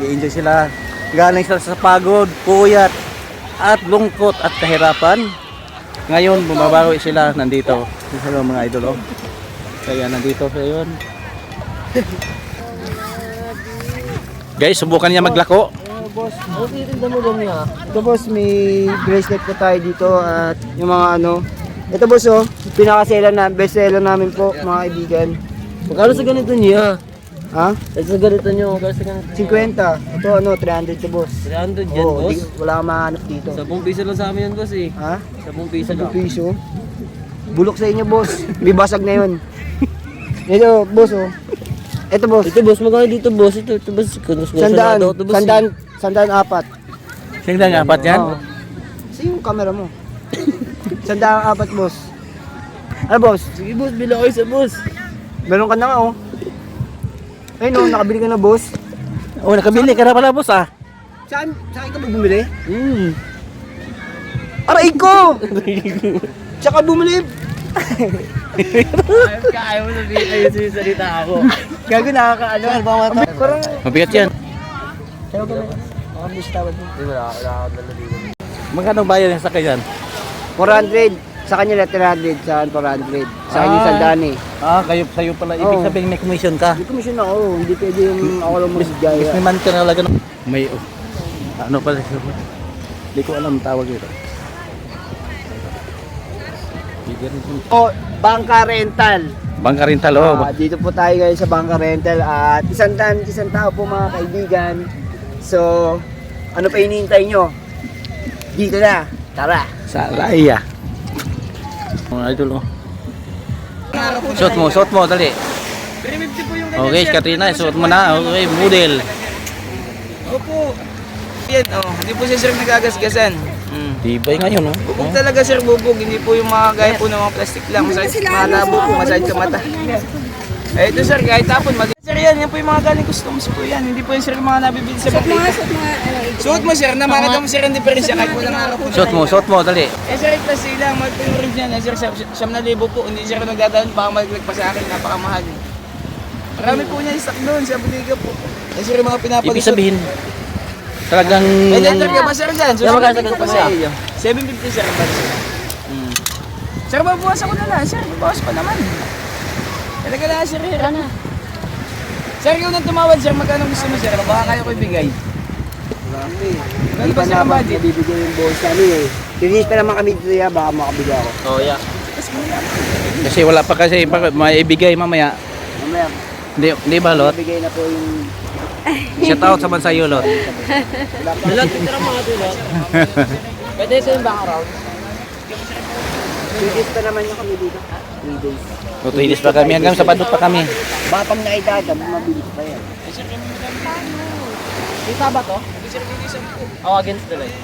nag-enjoy sila. Galing sila sa pagod, puyat, at lungkot at kahirapan. Ngayon, bumabawi sila nandito. Sila mga idol, oh. Kaya nandito sa yun. Guys, subukan niya maglako. Boss, ano titinda mo lang niya? Ito boss, may bracelet po tayo dito at yung mga ano. Ito boss oh, pinaka-seller na, best seller namin po mga kaibigan. Magkano sa ganito niya? Ha? Sa ganito niyo, magkano sa ganito? 50. Ito ano, 300 to boss. 300 yan, Oo, boss. wala kang mahanap dito. 10 piso lang sa amin yan, boss eh. Ha? 10 piso 10 lang. piso. Bulok sa inyo boss. May basag na yun. Ito boss oh. Ito boss. Ito boss, magkano dito boss? Ito boss, Sandaan. ito boss. Sandaan apat. Singdang apat yan? Oo. Kasi yung camera mo. Sandaan apat boss. Ano boss? Sige boss, bila kayo sa boss. Meron ka na nga oh. Ayun oh, nakabili ka na boss. Oh, nakabili ka na pala, boss, ah. Saan ka ba bumili? Aray ko! Tsaka bumili. Ayaw mo sabihin kayo salita ako. Gago nakakaano. Ano ba mga tao? Parang... Mabigat yan. Ano ba na? Mga bis tawad mo. Wala ako dito. Magkano bayad yung sakay yan? 400. Sa kanya 300. Saan 400? Sa kanya sandaan eh. Ah, sa'yo pala. Ibig Oo. sabihin may commission ka. Hindi commission ako. Hindi pwede yung ako lang masigaya. Businessman ka na talaga. May, ano pala. Hindi ko alam tawag ito. Oh, Bangka Rental. Bangka rin talo. Dito po tayo ngayon sa Bangka Rental at isang tao po mga kaibigan. So, ano pa hinihintay nyo? Dito na. Tara. Sa Raya. Mga idol, oh. Suot mo, dali. 350 po yung Okay, Katrina, suot mo na. Okay, model. Opo. Yan, oh. Hindi po siya sir nagagasgasan. Tibay ngayon, oh. Bubog talaga sir, bubog. Hindi po yung mga gaya po ng mga plastic lang. Masakit, malabo po, masakit sa mata. Eh, ito sir, kahit tapon, sir yan po yung mga galing customs po yan. Hindi po yung sir yung mga nabibili sa bakita. Suot mo sir, na makita mo sir ang diferensya kahit walang araw po. Suot mo, dali. Eh sir, plus sila, mag-pinurage yan. Eh sir, 7,000 po. Hindi sir nagdadaan, baka maglag pa sa akin, napakamahal. Marami po niya yung stock doon sa bodega po. Eh sir, yung mga pinapalusot. Ibig sabihin, talagang... Eh, sir, ka ba sir dyan? Yan, magkano pa sa iyo. 750 sir, ba sir? Sir, babawasan ko na lang. Sir, babawas pa naman. Talaga na sir. Ano? Sir, ikaw nang tumawad sir, magkano gusto mo sir? Baka kaya ko ibigay. Marami. Ano ba sir ang budget? Bibigyan yung boss namin eh. Finish pa naman kami dito ya, baka makabigay ako. Oh, yeah. Kasi wala pa kasi maibigay mamaya. Mamaya, Hindi ba, Lot? bibigay na po yung... Shout out sa Bansayo, Lot. Lot, tira mga ito, Lot. Pwede ito yung back around. 3 days pa naman yung kami dito. 3 days. So, 2 days pa kami. Hanggang sa Badot pa kami. Baka pag nakidada, mabilis pa yan. Kita ba to? Oh, against the light.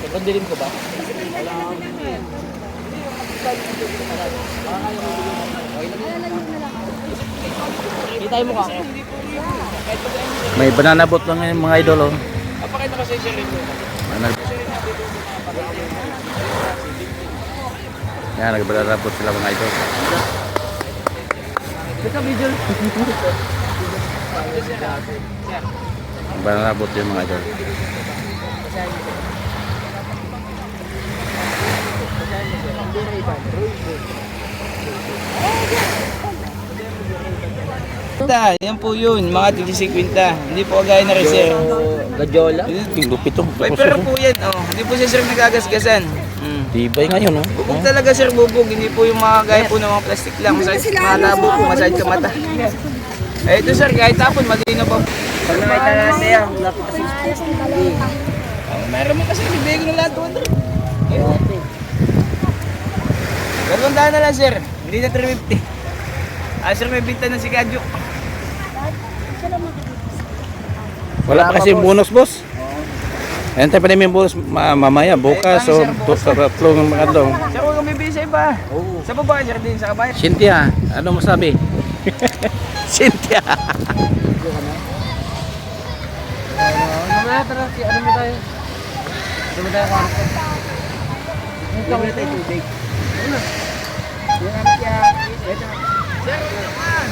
Sobrang dilim ko ba? Kita mo ka. May banana boat lang yung mga idol, oh. Papakita ko sa isyo rin mo. Yan, nagbanana boat sila mga idol. Teka, video. Banana boat yung mga idol. Yan po yun, mga tig-50. Hindi po kagaya na reserve. Gadyola? Lupit to. Pero po yan, oh. Hindi po siya sir nagagasgasan. Tibay ngayon, oh. Bubog talaga sir, bubog. Hindi po yung mga gaya po ng mga plastic lang. Masakit, malabo po, masakit sa mata. Eh ito sir, kahit tapon, malino pa. Pag nakita natin yan, lapit kasi. Meron mo kasi, bibigay ko ng lahat 200. Dalawang daan na lang sir, hindi na 350. Ah sir, may binta na si Kadyo. Wala pa kasi bonus, boss. Ayan tayo pa namin yung bonus mamaya, bukas, o tatlong mga daw. Sir, huwag kang bibili sa iba. Sa babae sir din, sa kabayan. Cynthia, ano mo sabi? Cynthia. Mamaya, tara, ano mo tayo? Ano mo tayo kwarto? Hindi mo na tayo tubig. Sir, ano naman?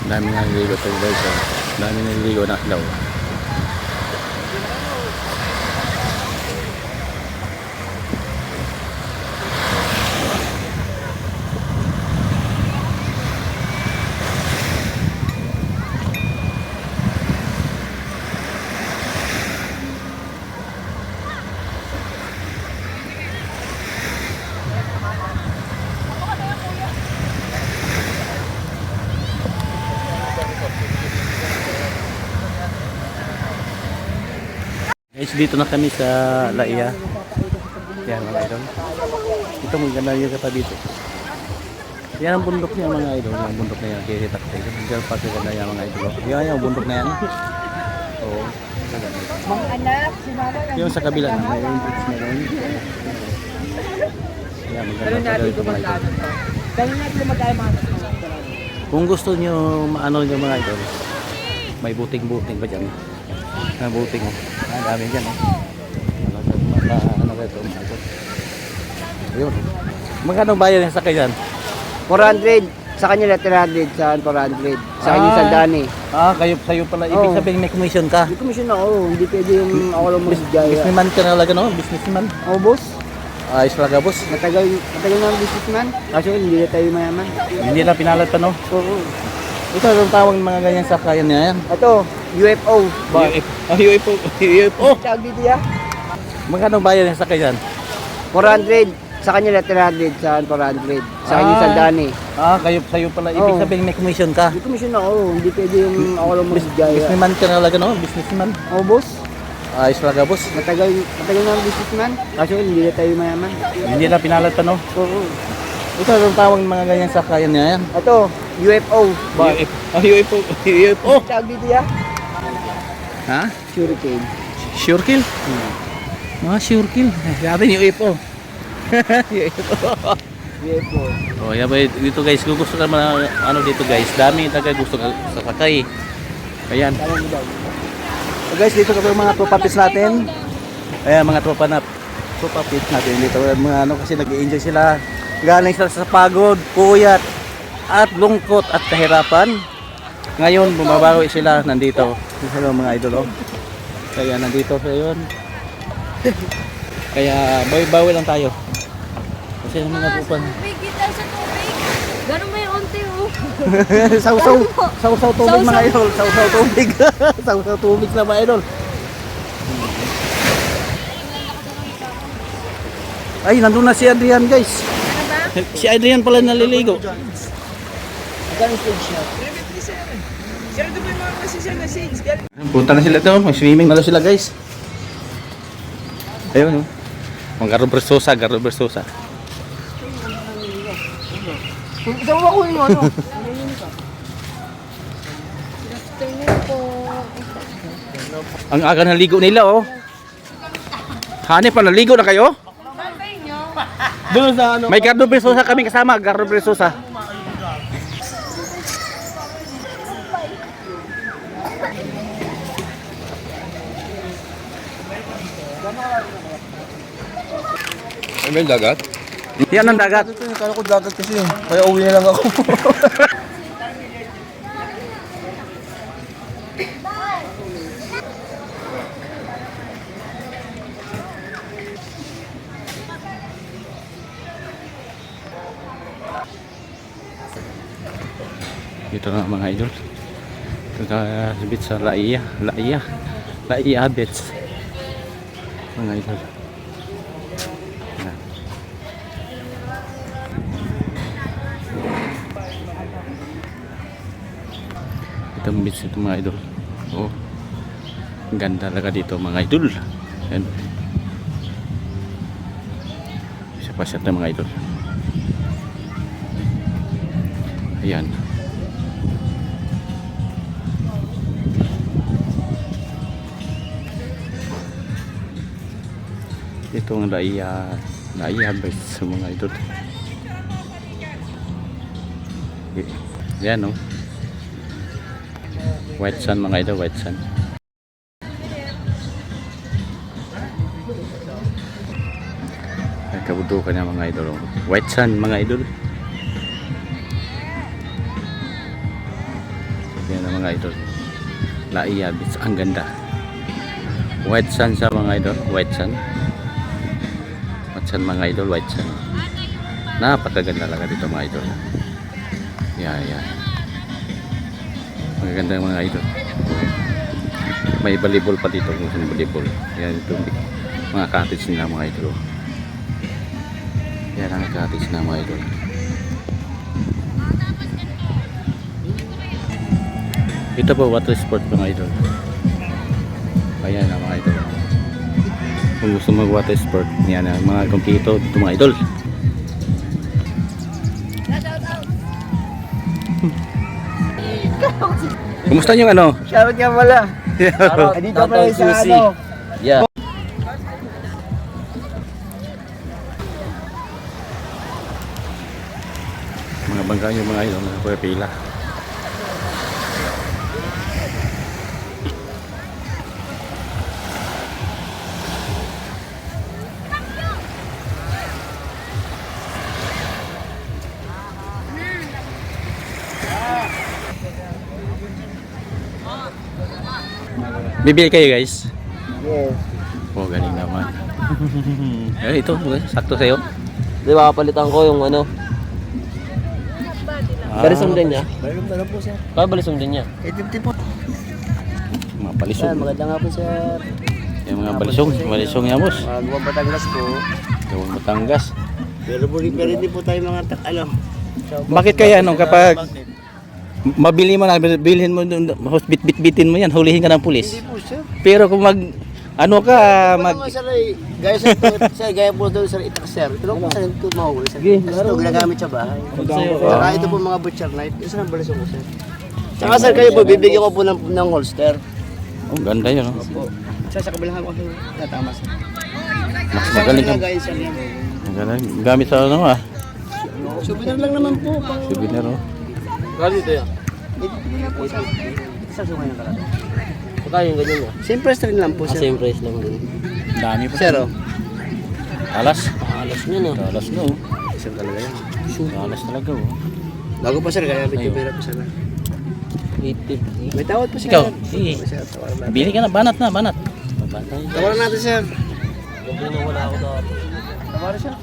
Dami na niligo ito guys. Dami na niligo na daw. Guys, dito na kami sa Laia. Yan mga idol. Ito maganda yung kata dito. Yan ang bundok niya mga idol. Yung bundok na yan. Kiritak tayo. Diyan pa sa ganda yan mga idol. Yan yung bundok na yan. Oo. Mga anak, si mama na. Yung sa kabila na. May yung boots na rin. Yan maganda pa dito mga idol. Ganun natin lumagay mga anak. Kung gusto nyo maano nyo mga idol, may buting-buting pa dyan. Na buting mo. Ang dami dyan eh. Ano ba ito? Ayun. Magkano bayad yung sakay dyan? 400. Sa kanya 300. Saan 400? Sa kanya sandani. Kayo pala. Ibig sabihin may commission ka. Hindi commission ako. Hindi pwede yung ako lang mag-jaya. Businessman ka na talaga no? Businessman. Oo, boss. Ayos talaga boss. Matagal na ang businessman. Kasi hindi na tayo mayaman. Hindi na pinalad pa no? Oo. Ito ang tawag mga ganyan sakayan niya yan. Ito, UFO. UFO. UFO. Tawag dito ya. Magkano bayad yung sakay dyan? 400. Sa kanya 300. Saan 400? Sa kanya sandani. Kayo pala. Ibig sabihin may commission ka. Hindi commission ako. Hindi pwede yung ako lang mag-jaya. Businessman ka na talaga no? Businessman. Oo, boss. Ayos talaga boss. Matagal na ang businessman. Kasi hindi na tayo mayaman. Hindi na pinalad pa no? Oo. Ito ang tawag mga ganyan sakayan niya yan. Ito, UFO. UFO. UFO. Tawag dito ya. Ha? Hurricane. Sure kill? Sure kill. Sabi ni UFO. UFO. UFO. Oh, yan ba dito guys, kung gusto ka ano dito guys, dami talaga gusto ka sa sakay. Ayan. Tawag mo daw. So guys, dito kami mga tropa pits natin. Ayan mga tropa pits natin dito. Mga ano kasi nag-i-enjoy sila. Galing sila sa pagod, puyat, at lungkot at kahirapan. Ngayon, bumabawi sila nandito. Hello mga idol. Oh. Kaya nandito sa yun. Kaya bawi-bawi lang tayo. Kasi yung mga tropa. Tubig tayo sa tubig. Ganun may unti oh. Sausaw tubig mga idol. Sausaw tubig. Sausaw tubig na mga idol. Ay, nandun na si Adrian guys. Si Adrian pala naliligo. Magkano stage niya? Sir, ito po yung mga kasi na shades. Punta na sila ito. Mag-swimming na daw sila guys. Ayun. Mga Garrober Sosa. Saan mo kunin mo ano? Afternoon po. Ang aga naligo nila oh. Hanip pa naligo na kayo? Doon sa ano? May Garrober Sosa kami kasama. Garrober Sosa. May dagat? Yan ang dagat. Kala ko dagat kasi kaya uwi na lang ako. Dito na mga idol. Kakasabit sa Laia Beach. Mga idol. Yan. Itong beach ito mga idol. Oh. Ang ganda talaga dito mga idol. Yan. Isa pa siya mga idol. Ayan. Ito ang Laia Beach sa mga idol. Yan oh. White sand mga idol, white sand. Ay kabudukan niya mga idol. Oh. White sand mga idol. Yan ang mga idol. Laia Beach, ang ganda. White sand sa mga idol, white sand. White sand mga idol, white sand. Napakaganda talaga dito mga idol. Yan. Magaganda mga idol. May volleyball pa dito, kung volleyball. Yan ito, mga cottage nila mga idol. Yan ang cottage na mga idol. Ito po water sport mga idol. Ayan ang mga idol. Kung gusto mag water sport, yan ang mga kumpito dito mga idol. Kumusta yung ano? Shoutout nga pala. Dito pala sa ano. Yeah. Mga bangka yung mga idol, mga pila. Bibili kayo guys? Yes. Oh, galing naman. Ito, sakto sa'yo. Di ba, kapalitan ko yung ano. Balisong din niya. Balong po sir. Kaya balisong din niya. 850 po. Mga balisong. Maganda nga po sir. Yung mga balisong. Balisong yan boss. Mga Batangas po. Gawang Batangas. Pero hindi po tayo mga Bakit kaya ano kapag mabili mo na, bilhin mo doon, bit-bitin mo yan, hulihin ka ng pulis. Hindi po sir. Pero kung ano ka, Gaya sir, gaya po doon sir, itak sir. Ito lang po sir, ito mahuli sir. Ito ginagamit sa bahay. Saka ito po mga butcher knife. Ito sa balisong ko sir. Saka sir, kayo po, bibigyan ko po ng holster. oh, ganda yun. Oh. Sa kabilang ko sir, natama sir. Mas magaling ka. Gaya sir yan. Magaling. Gamit sa ano ah. Souvenir lang naman po. Souvenir oh. Kaya dito yan. Ito na po sir. Sa sumay ng kalata. Kaya yung ganyan niya. Same price rin lang po sir. Same price lang din. Dami pa. Sir, oh. Alas. Alas niya no. Alas no. Isang talaga yan. Alas talaga oh. Bago pa sir, kaya medyo pera po sir. 850. May tawad po sir. Ikaw, sige. Sir, tawaran natin. Bili ka na, banat na, banat. Babantay. Tawaran natin sir. Gabi na wala ako dati. Tawaran sir.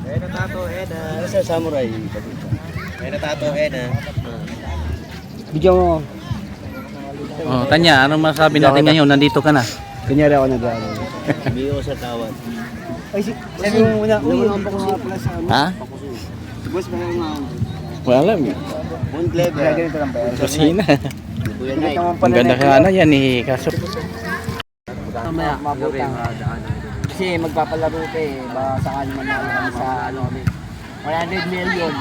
Ano sir, samurai. Bigyan mo. Oh, Tanya, anong masabi natin ngayon? Nandito ka na. Kunyari ako nag-aaral. Biyo sa tawad. Ay, sir yung una. Uy, ang pakusin pala sa ano. Ha? Boss, ba nga. Wala. One clever. Ganito lang ba yan? Kusina. Kuya Nike. Ang ganda ka na yan eh. Kaso, Mamaya, gabi. Kasi magpapalaro ka eh. Baka sakali man namin kami sa ano kami. 100 million.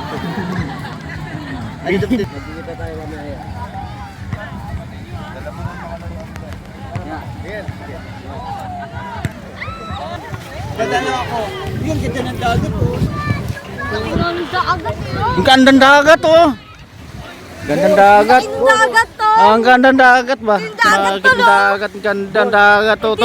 Dito Magkikita tayo mamaya. Ganda na ako. Yun, ganda ng dagat oh. Ang dagat yun. ang gandang dagat oh. Gandang dagat. Ang dagat to. Ang gandang dagat ba? Yung dagat to, no? Dagat, gandang dagat oh.